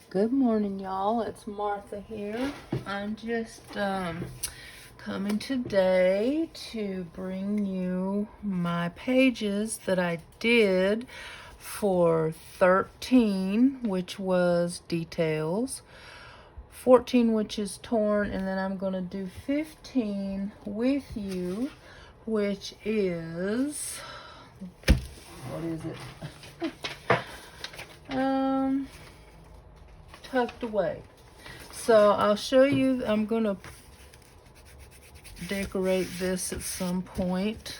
Good morning, y'all. It's Martha here. I'm just coming today to bring you my pages that I did for 13, which was details, 14, which is torn, and then I'm going to do 15 with you, which is, what is it? Tucked away. So I'll show you. I'm gonna decorate this at some point.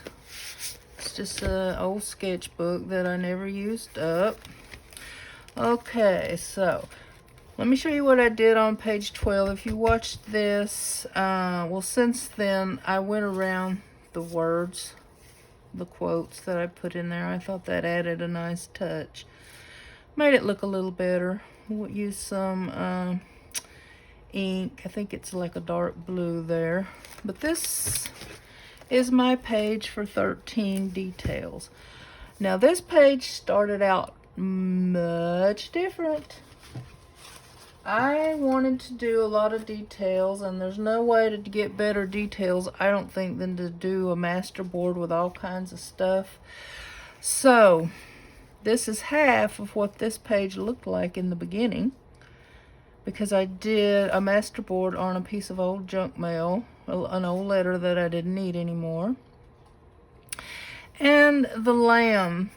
It's just an old sketchbook that I never used up. Okay, so let me show you what I did on page 12. If you watched this, well, since then I went around the words, the quotes that I put in there. I thought that added a nice touch, made it look a little better. We'll use some ink. I think it's like a dark blue there. But this is my page for 13 details. Now this page started out much different. I wanted to do a lot of details, and there's no way to get better details, I don't think, than to do a master board with all kinds of stuff. So this is half of what this page looked like in the beginning, because I did a master board on a piece of old junk mail, an old letter that I didn't need anymore. And the lamb,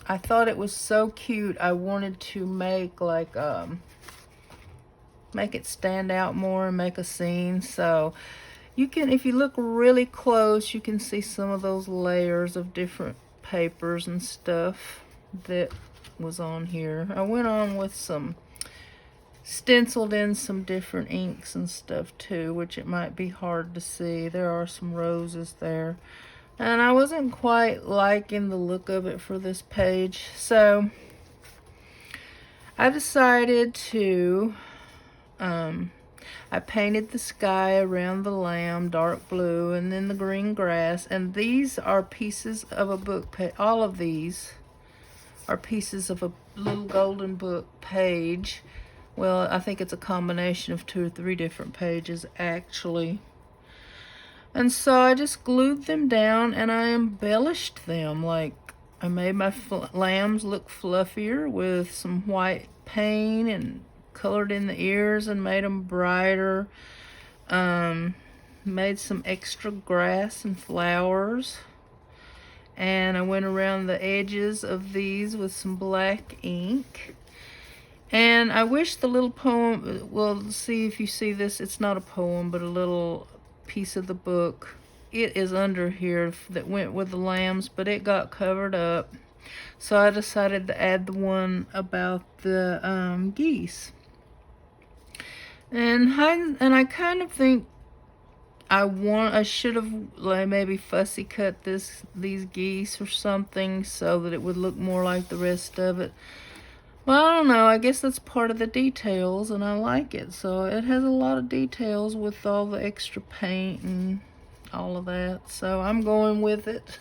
I thought it was so cute. I wanted to make like make it stand out more and make a scene. So you can, if you look really close, you can see some of those layers of different papers and stuff that was on here. I went on with some stenciled in some different inks and stuff too, which it might be hard to see. There are some roses there, and I wasn't quite liking the look of it for this page, so I decided to I painted the sky around the lamb dark blue, and then the green grass, and these are pieces of a book page. All of these are pieces of a little golden book page. Well, I think it's a combination of 2 or 3 different pages, actually. And so I just glued them down and I embellished them. Like, I made my lambs look fluffier with some white paint and colored in the ears and made them brighter. Made some extra grass and flowers. And I went around the edges of these with some black ink. And I wish the little poem, well, see if you see this, it's not a poem, but a little piece of the book. It is under here that went with the lambs, but it got covered up. So I decided to add the one about the geese. And I kind of think I should have like maybe fussy cut these geese or something so that it would look more like the rest of it. Well, I don't know. I guess that's part of the details, and I like it. So it has a lot of details with all the extra paint and all of that. So I'm going with it.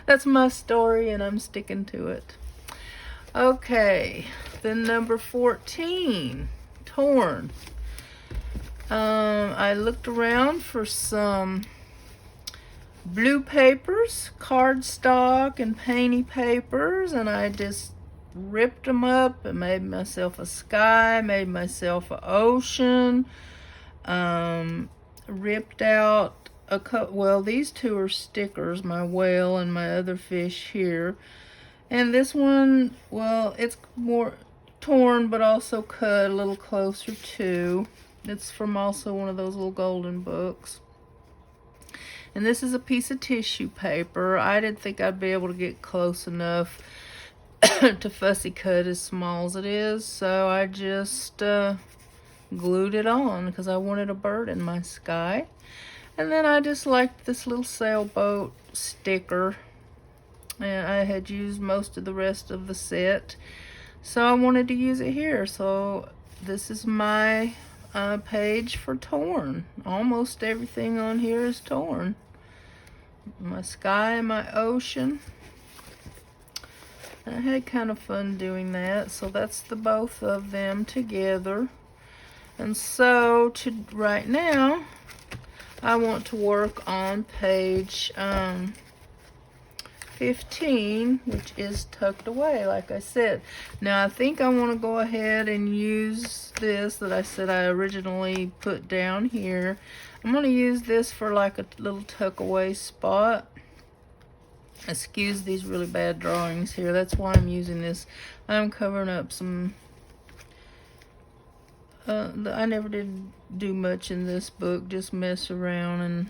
That's my story, and I'm sticking to it. Okay, then number 14, torn. I looked around for some blue papers, cardstock, and painty papers, and I just ripped them up and made myself a sky, made myself an ocean, ripped out a well, these two are stickers, my whale and my other fish here. And this one, well, it's more torn but also cut a little closer too. It's from also one of those little golden books. And this is a piece of tissue paper. I didn't think I'd be able to get close enough to fussy cut as small as it is, so I just glued it on because I wanted a bird in my sky. And then I just liked this little sailboat sticker, and I had used most of the rest of the set, so I wanted to use it here. So this is my page for torn. Almost everything on here is torn. My sky and my ocean. I had kind of fun doing that. So that's the both of them together. And so right now, I want to work on page 15, which is tucked away, like I said. Now I think I want to go ahead and use this that I said I originally put down here. I'm going to use this for like a little tuck away spot. Excuse these really bad drawings here. That's why I'm using this. I'm covering up some I never did do much in this book, just mess around. And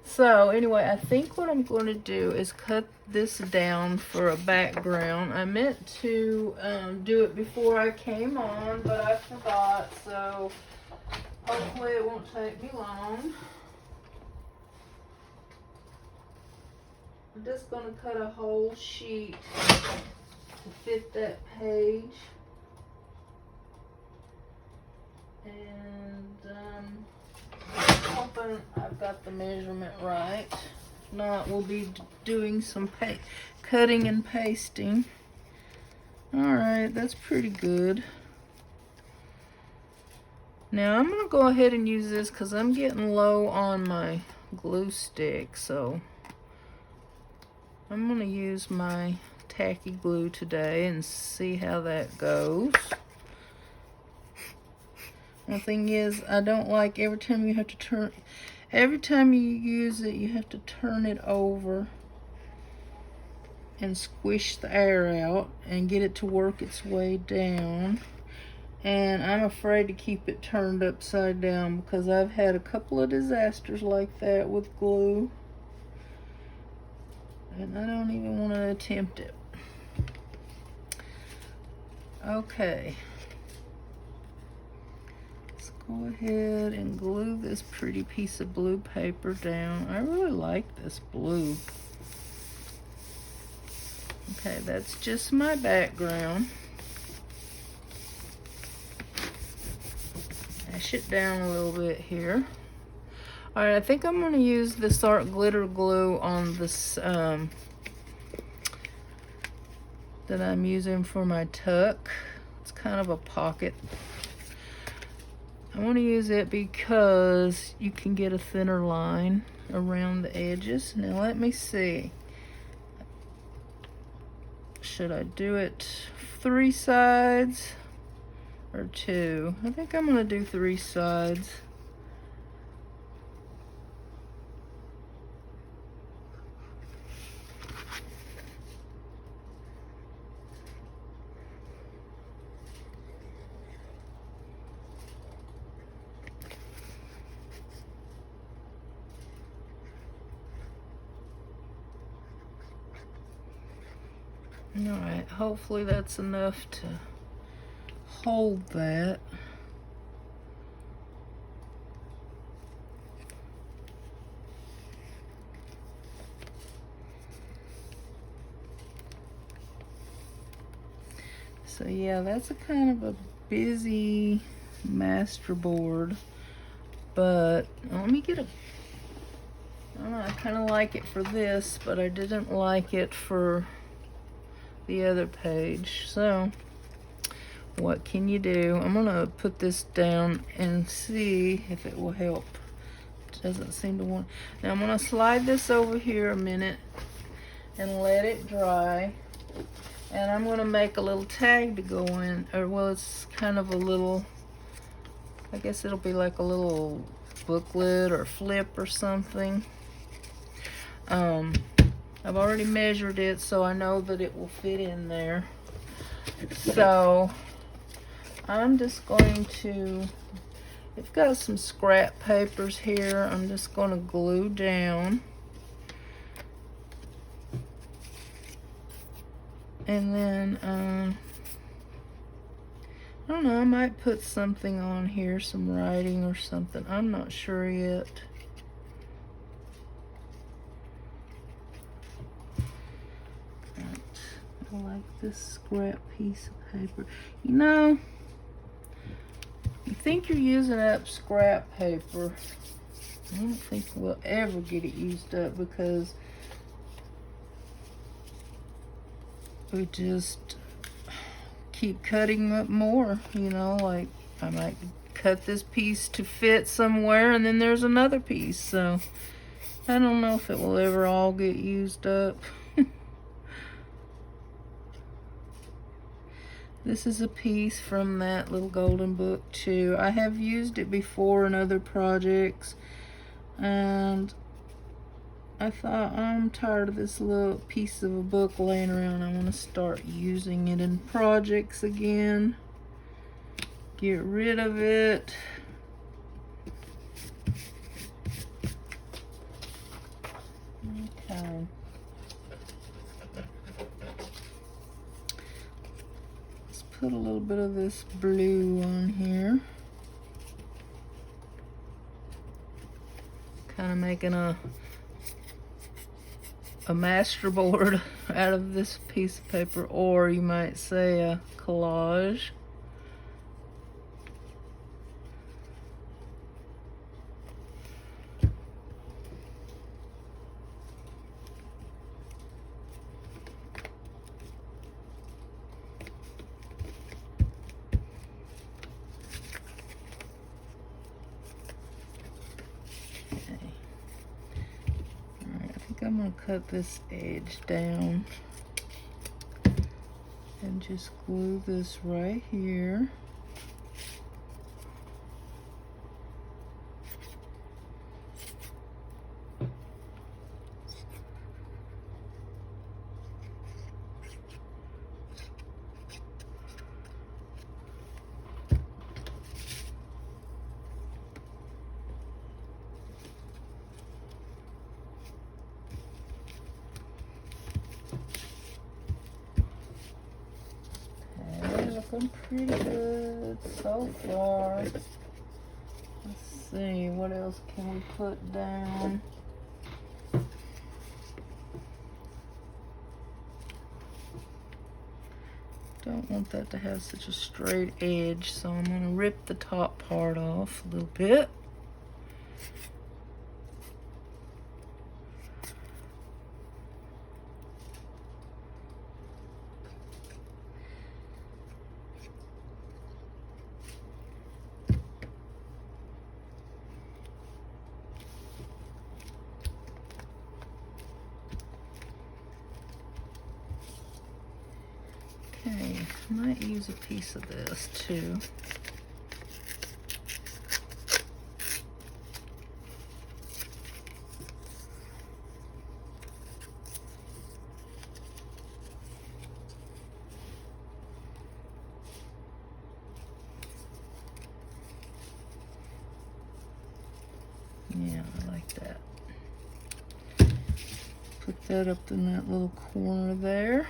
so anyway, I think what I'm going to do is cut this down for a background. I meant to do it before I came on, but I forgot, so hopefully it won't take me long. I'm just going to cut a whole sheet to fit that page. And hoping I've got the measurement right. If not, we'll be doing some cutting and pasting. Alright, that's pretty good. Now I'm going to go ahead and use this because I'm getting low on my glue stick. So I'm going to use my tacky glue today and see how that goes. The thing is, I don't like every time you have to turn, every time you use it, you have to turn it over and squish the air out and get it to work its way down. And I'm afraid to keep it turned upside down because I've had a couple of disasters like that with glue. And I don't even want to attempt it. Okay. Go ahead and glue this pretty piece of blue paper down. I really like this blue. Okay, that's just my background. Mash it down a little bit here. Alright, I think I'm going to use this art glitter glue on this that I'm using for my tuck. It's kind of a pocket. I want to use it because you can get a thinner line around the edges. Now let me see. Should I do it 3 sides or 2? I think I'm going to do 3 sides. Alright, hopefully that's enough to hold that. So yeah, that's a kind of a busy master board, but let me get a, I don't know, I kind of like it for this, but I didn't like it for the other page. So what can you do? I'm gonna put this down and see if it will help. It doesn't seem to want. Now I'm gonna slide this over here a minute and let it dry, and I'm gonna make a little tag to go in, or well, it's kind of a little, I guess it'll be like a little booklet or flip or something. I've already measured it, so I know that it will fit in there. So I'm just going to, I've got some scrap papers here. I'm just going to glue down. And then, I don't know, I might put something on here, some writing or something. I'm not sure yet. I like this scrap piece of paper. You know, you think you're using up scrap paper. I don't think we'll ever get it used up because we just keep cutting up more, you know, like I might cut this piece to fit somewhere and then there's another piece. So I don't know if it will ever all get used up. This is a piece from that little golden book too. I have used it before in other projects, and I thought, I'm tired of this little piece of a book laying around. I want to start using it in projects again. Get rid of it. Okay. Let's put a little bit of this blue on here. Kind of making a masterboard out of this piece of paper, or you might say a collage. I'm going to cut this edge down and just glue this right here. Looking pretty good so far. Let's see, what else can we put down? Don't want that to have such a straight edge, so I'm going to rip the top part off a little bit. Okay, I might use a piece of this too. Yeah, I like that. Put that up in that little corner there.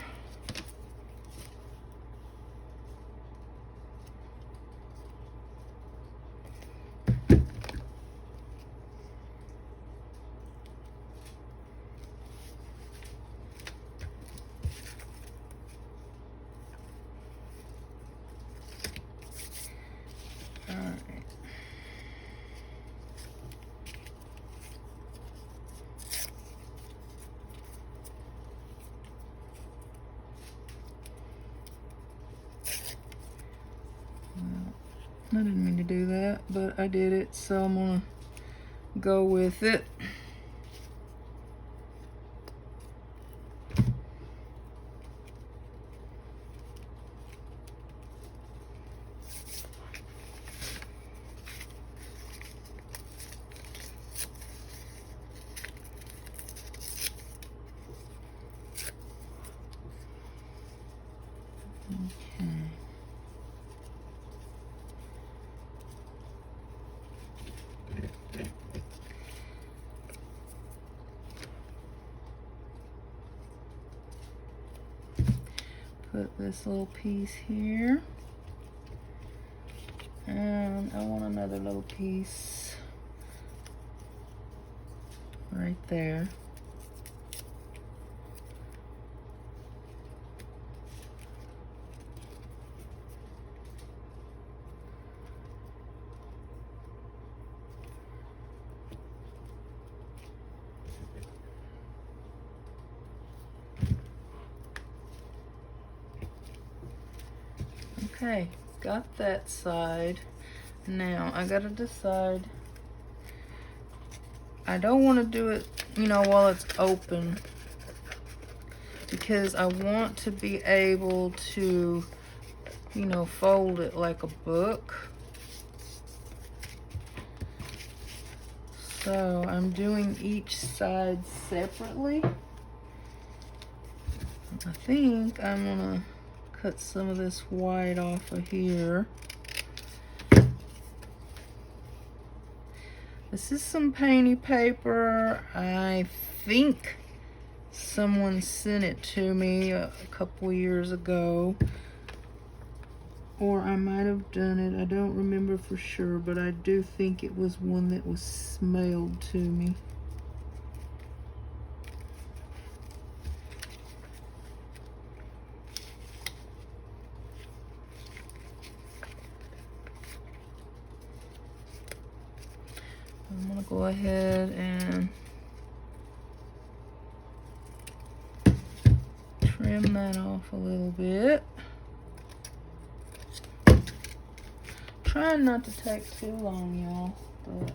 I didn't mean to do that, but I did it, so I'm gonna go with it. Okay. Put this little piece here, and I want another little piece right there. Okay, got that side. Now I gotta decide. I don't want to do it, you know, while it's open, because I want to be able to, you know, fold it like a book. So I'm doing each side separately. I think I'm gonna cut some of this white off of here. This is some painty paper. I think someone sent it to me a couple years ago, or I might have done it. I don't remember for sure, but I do think it was one that was mailed to me. I'm gonna go ahead and trim that off a little bit. Trying not to take too long, y'all, but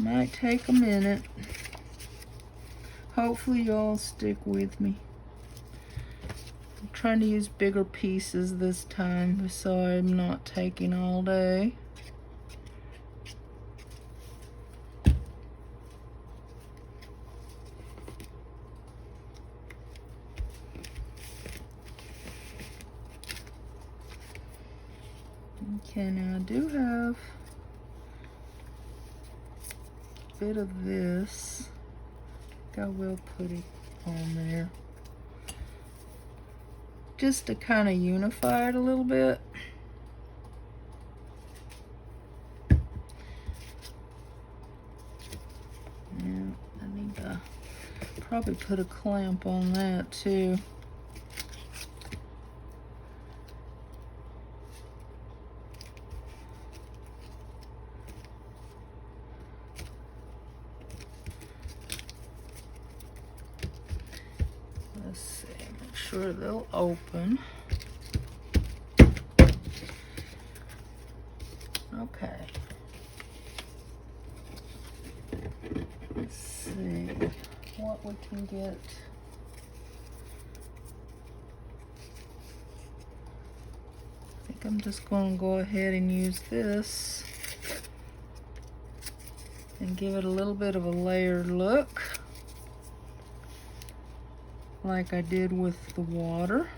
might take a minute. Hopefully y'all stick with me. I'm trying to use bigger pieces this time so I'm not taking all day. Okay, now I do have a bit of this. I will put it on there just to kind of unify it a little bit. Yeah, I need to probably put a clamp on that too. Let's see, make sure they'll open. Okay. Let's see what we can get. I think I'm just going to go ahead and use this and give it a little bit of a layered look, like I did with the water.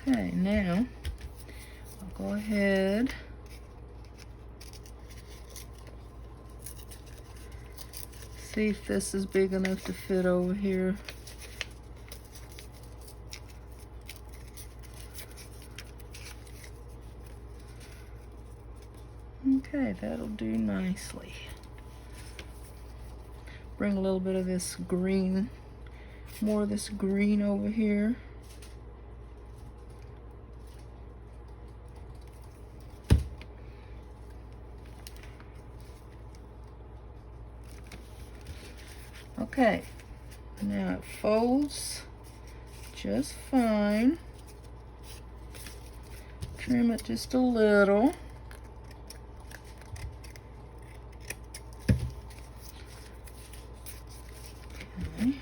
Okay, now I'll go ahead see if this is big enough to fit over here. Okay, that'll do nicely. Bring a little bit of this green, more of this green over here. Okay, now it folds just fine. Trim it just a little. Okay.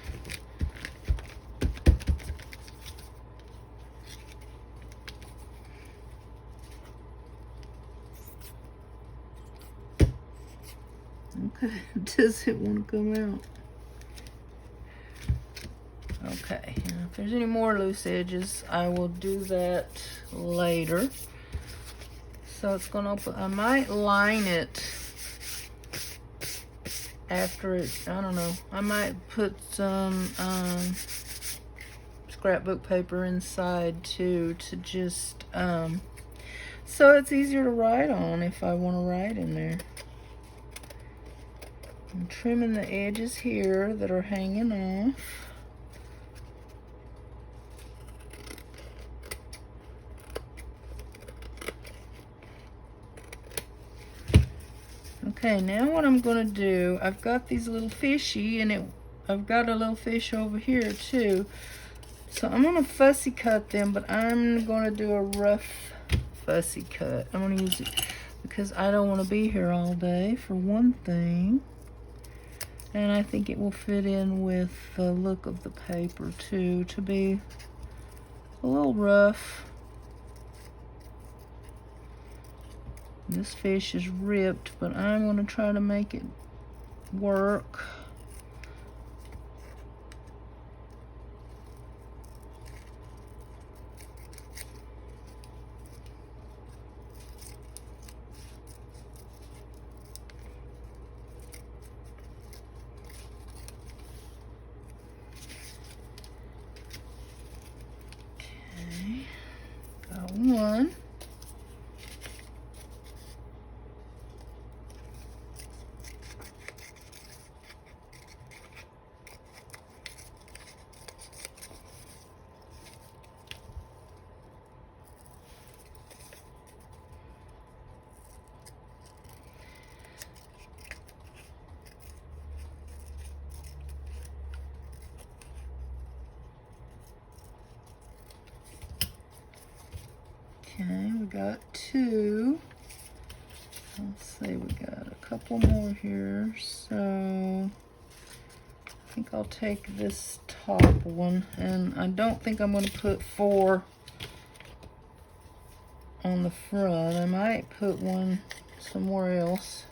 Okay, does it want to come out? Okay, and if there's any more loose edges, I will do that later. So it's gonna open. I might line it after it, I don't know. I might put some scrapbook paper inside too, to just, so it's easier to write on if I want to write in there. I'm trimming the edges here that are hanging off. Okay, now what I'm gonna do, I've got these little fishy, and I've got a little fish over here too. So I'm gonna fussy cut them, but I'm gonna do a rough fussy cut. I'm gonna use it because I don't want to be here all day, for one thing. And I think it will fit in with the look of the paper too, to be a little rough. This fish is ripped, but I'm gonna try to make it work. Okay, got one. Okay, we got two. Let's see, we got a couple more here. So I think I'll take this top one, and I don't think I'm going to put 4 on the front. I might put one somewhere else.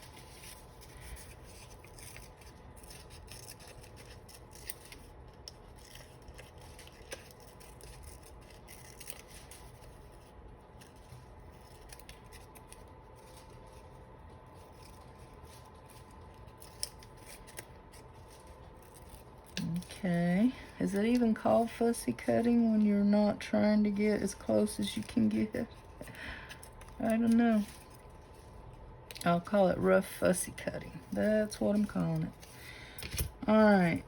Okay, is it even called fussy cutting when you're not trying to get as close as you can get? I don't know. I'll call it rough fussy cutting. That's what I'm calling it. All right.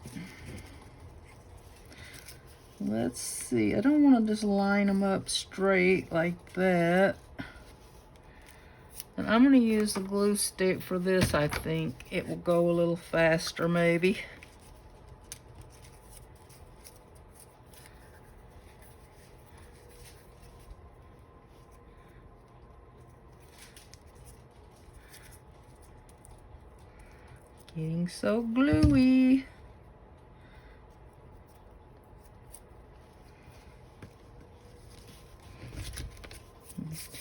Let's see. I don't want to just line them up straight like that. And I'm going to use the glue stick for this, I think. It will go a little faster, maybe. Getting so gluey.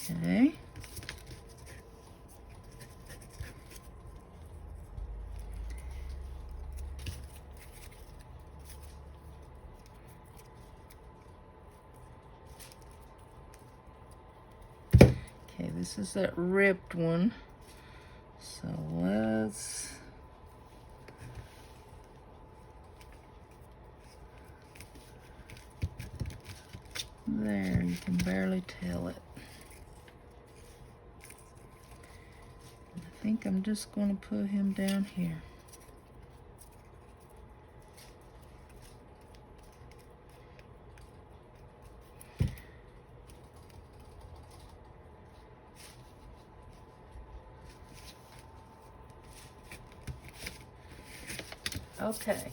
Okay. Okay, this is that ripped one. So let's... There, you can barely tell it. I think I'm just going to put him down here. Okay,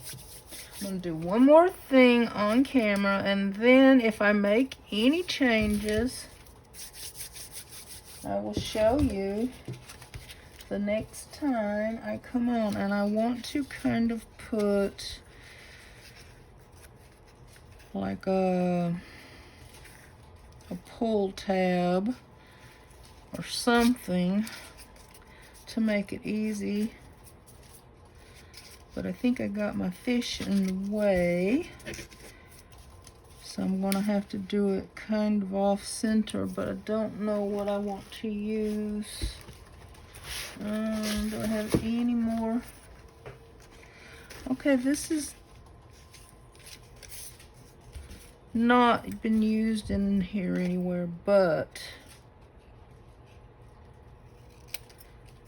I'm going to do one more thing on camera, and then if I make any changes, I will show you the next time I come on. And I want to kind of put like a pull tab or something to make it easy. But I think I got my fish in the way, so I'm gonna have to do it kind of off center, but I don't know what I want to use. Do I have any more? Okay, this is not been used in here anywhere, but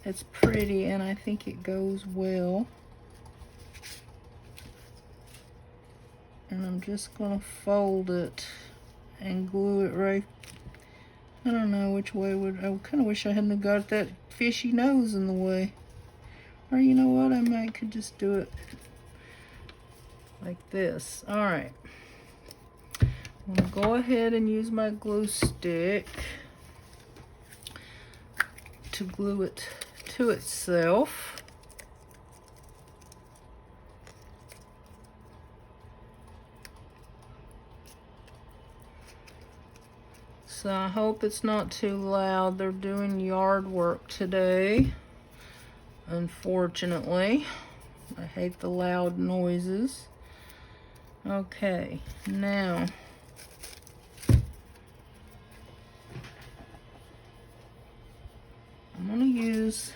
it's pretty and I think it goes well. And I'm just gonna fold it and glue it right. I don't know which way would. I kind of wish I hadn't got that fishy nose in the way. Or you know what, I might could just do it like this. All right. I'm gonna go ahead and use my glue stick to glue it to itself. So I hope it's not too loud. They're doing yard work today, unfortunately. I hate the loud noises. Okay, now I'm gonna use,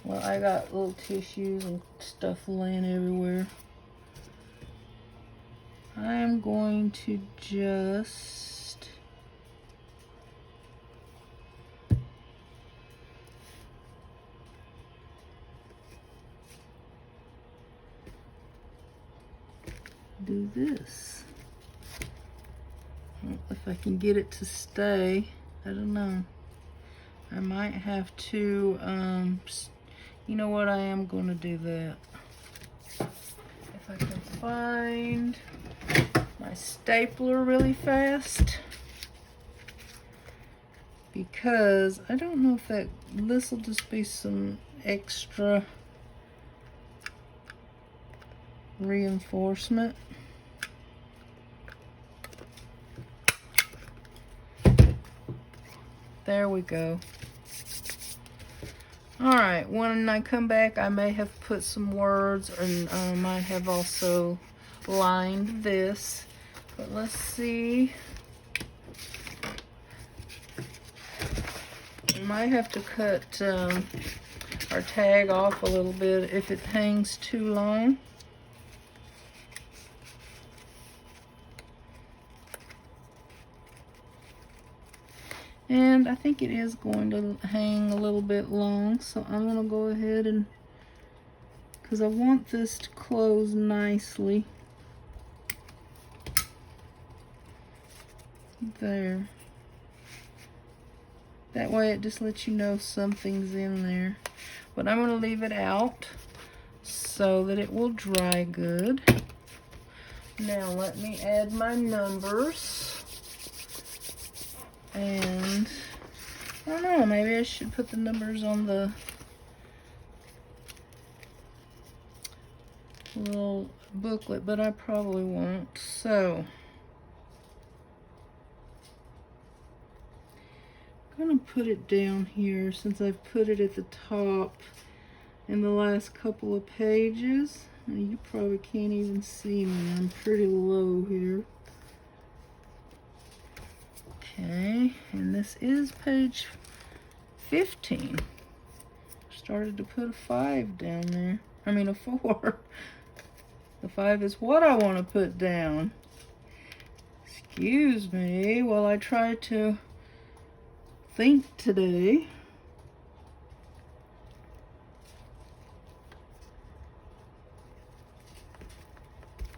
well, I got little tissues and stuff laying everywhere. I am going to just do this. If I can get it to stay, I don't know. I might have to, you know what, I am going to do that. If I can find my stapler really fast. Because I don't know if this will just be some extra reinforcement. There we go. Alright, when I come back, I may have put some words, and I might have also lined this. But let's see. We might have to cut our tag off a little bit if it hangs too long. And I think it is going to hang a little bit long, so I'm going to go ahead and, because I want this to close nicely. There. That way it just lets you know something's in there. But I'm going to leave it out so that it will dry good. Now let me add my numbers. And I don't know, maybe I should put the numbers on the little booklet, but I probably won't. So I'm gonna put it down here since I've put it at the top in the last couple of pages. You probably can't even see me, I'm pretty low here. Okay, and this is page 15. Started to put a 5 down there. I mean a 4. The 5 is what I want to put down. Excuse me while I try to think today.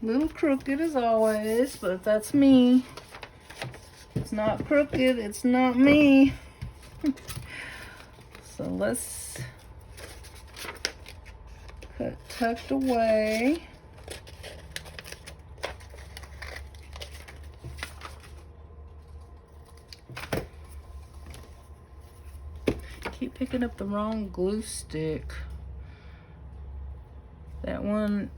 Little crooked as always, but that's me. It's not crooked, it's not me. So let's cut tucked away. Keep picking up the wrong glue stick. That one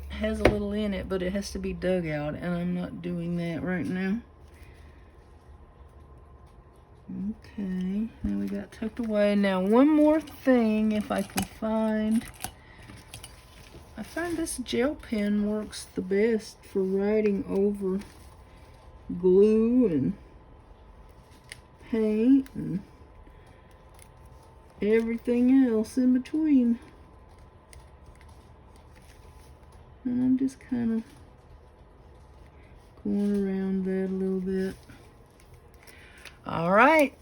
has a little in it, but it has to be dug out, and I'm not doing that right now. Okay, now we got tucked away. Now one more thing, if I can find. I find this gel pen works the best for writing over glue and paint and everything else in between. And I'm just kind of going around that a little bit. All right.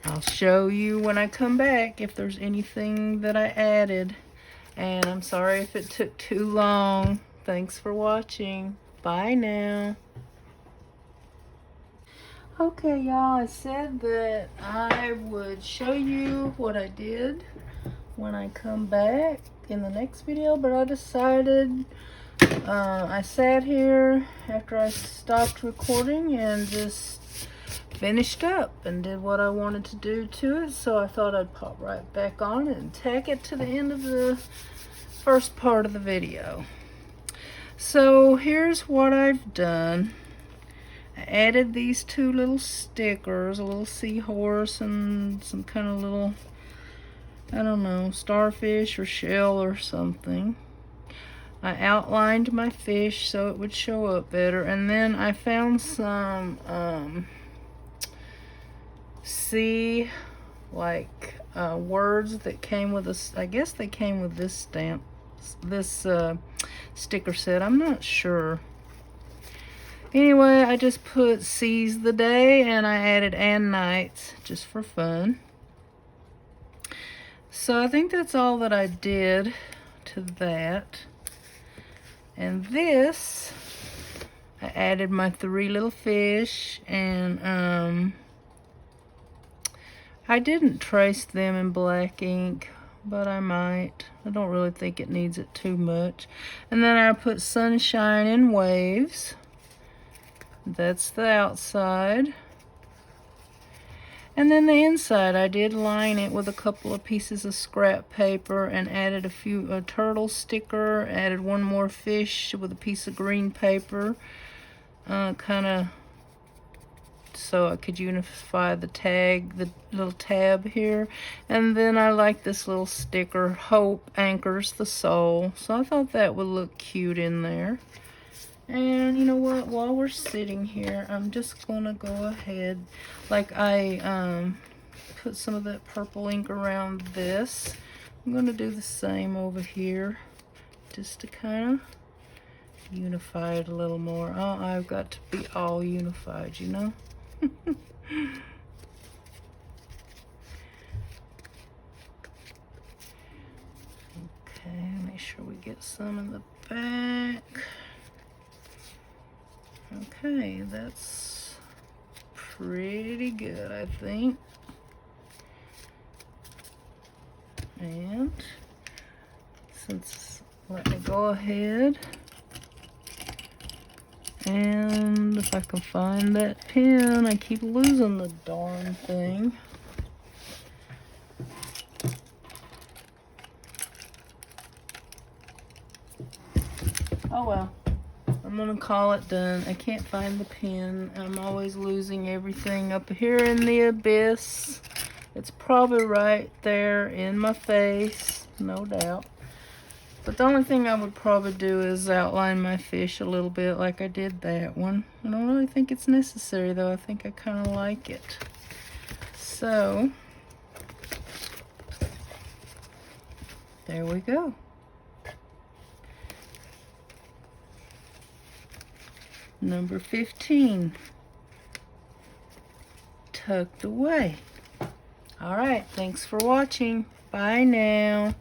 I'll show you when I come back if there's anything that I added. And I'm sorry if it took too long. Thanks for watching. Bye now. Okay, y'all, I said that I would show you what I did when I come back in the next video, but I decided I sat here after I stopped recording and just finished up and did what I wanted to do to it, so I thought I'd pop right back on and tack it to the end of the first part of the video. So here's what I've done. I added these two little stickers, a little seahorse and some kind of little, I don't know, starfish or shell or something. I outlined my fish so it would show up better, and then I found some sea like words that came with a, I guess they came with this stamp, this sticker set, I'm not sure. Anyway, I just put seize the day and I added and nights just for fun. So I think that's all that I did to that. And this, I added my 3 little fish, and I didn't trace them in black ink, but I might. I don't really think it needs it too much. And then I put sunshine and waves. That's the outside. And then the inside, I did line it with a couple of pieces of scrap paper and added a turtle sticker, added one more fish with a piece of green paper, kind of so I could unify the tag, the little tab here. And then I like this little sticker, hope anchors the soul. So I thought that would look cute in there. And you know what, while we're sitting here, I'm just gonna go ahead, like I put some of that purple ink around this. I'm gonna do the same over here just to kind of unify it a little more. Oh, I've got to be all unified, you know. Okay, make sure we get some in the back. Okay, that's pretty good, I think. And let me go ahead and if I can find that pen, I keep losing the darn thing. Oh well. I'm gonna call it done. I can't find the pen. I'm always losing everything up here in the abyss. It's probably right there in my face, no doubt. But the only thing I would probably do is outline my fish a little bit like I did that one. I don't really think it's necessary though. I think I kind of like it. So, there we go. Number 15, tucked away. All right, thanks for watching. Bye now.